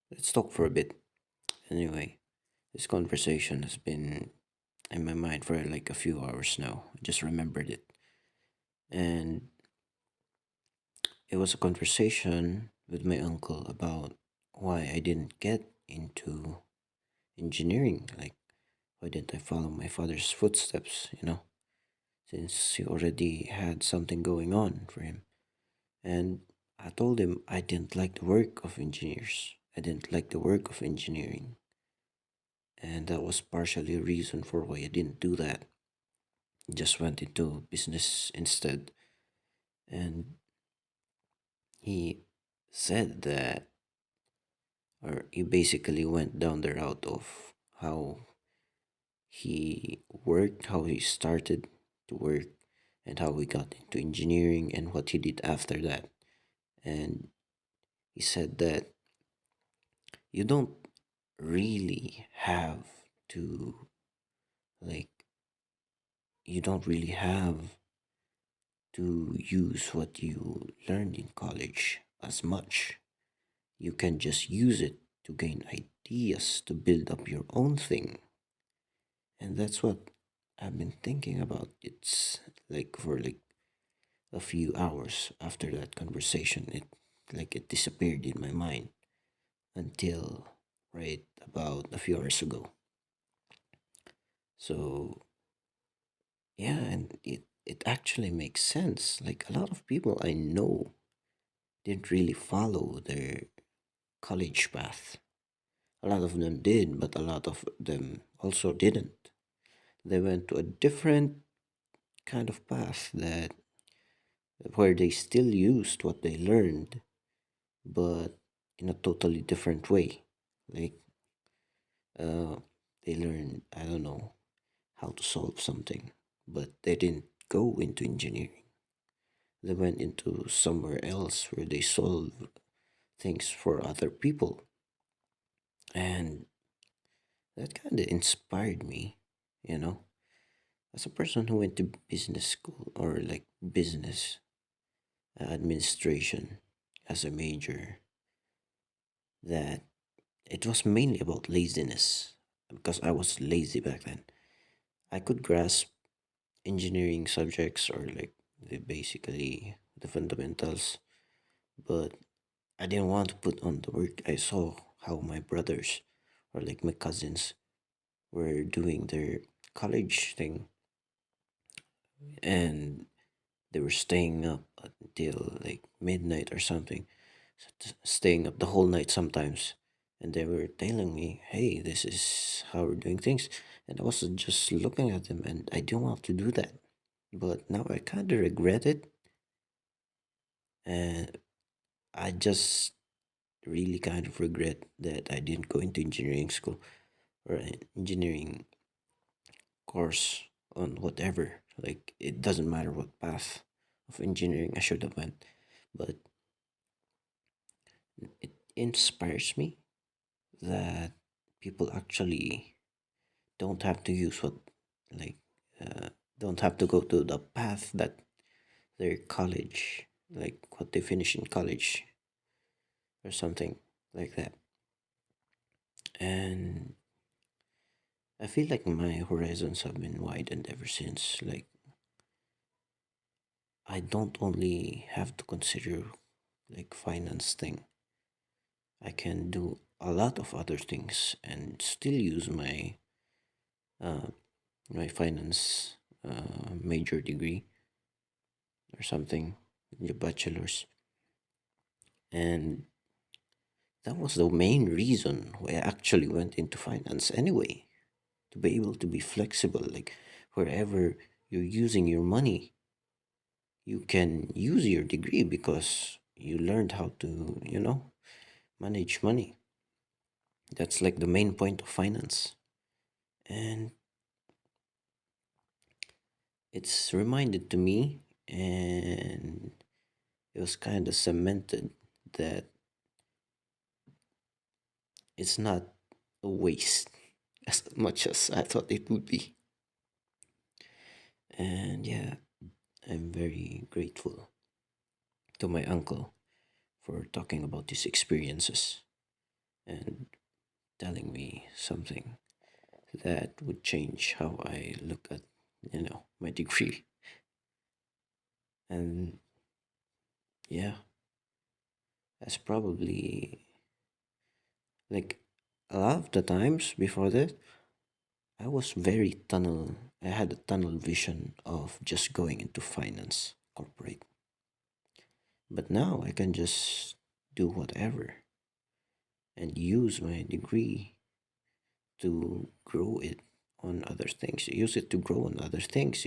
Let's talk for a bit. Anyway, this conversation has been in my mind for like a few hours now. I just remembered it. And it was a conversation with my uncle about why I didn't get into engineering. Like, why didn't I follow my father's footsteps, since he already had something going on for him. And I told him I didn't like the work of engineers. I didn't like the work of engineering. And that was partially a reason for why I didn't do that. Just went into business instead. And he said that, or he basically went down the route of how he worked, how he started to work, and how he got into engineering and what he did after that. And he said that you don't really have to, like, you don't really have to use what you learned in college as much. You can just use it to gain ideas to build up your own thing. And that's what I've been thinking about. It's like for like a few hours after that conversation, it disappeared in my mind until right about a few hours ago. So yeah, and it actually makes sense. Like a lot of people I know didn't really follow their college path. A lot of them did, but a lot of them also didn't. They went to a different kind of path that where they still used what they learned, but in a totally different way. Like uh, they learned, I don't know, how to solve something, but they didn't go into engineering. They went into somewhere else where they solve things for other people, and that kind of inspired me, you know as a person who went to business school or like business administration as a major, that it was mainly about laziness because I was lazy back then. I could grasp engineering subjects or like basically the fundamentals, but I didn't want to put on the work. I saw how my brothers or like my cousins were doing their college thing, and they were staying up until like midnight or something, staying up the whole night sometimes. And they were telling me, hey, this is how we're doing things. And I was just looking at them and I didn't want to do that. But now I kind of regret it. And I just really kind of regret that I didn't go into engineering school or an engineering course on whatever. Like, it doesn't matter what path of engineering I should have went. But it inspires me that people actually don't have to use what like uh, don't have to go to the path that their college, like what they finish in college or something like that. And I feel like my horizons have been widened ever since. Like, I don't only have to consider like finance thing. I can do a lot of other things and still use uh, my finance major degree or something, your bachelor's. And that was the main reason why I actually went into finance anyway, to be able to be flexible. Like, wherever you're using your money, you can use your degree because you learned how to, manage money. That's like the main point of finance. And it's reminded to me, and it was kind of cemented that it's not a waste as much as I thought it would be. And yeah, I'm very grateful to my uncle for talking about his experiences. and telling me something that would change how I look at, my degree. And yeah, that's probably like a lot of the times before that, I was very tunnel. I had a tunnel vision of just going into finance, corporate. But now I can just do whatever and use my degree to grow it on other things. Use it to grow on other things.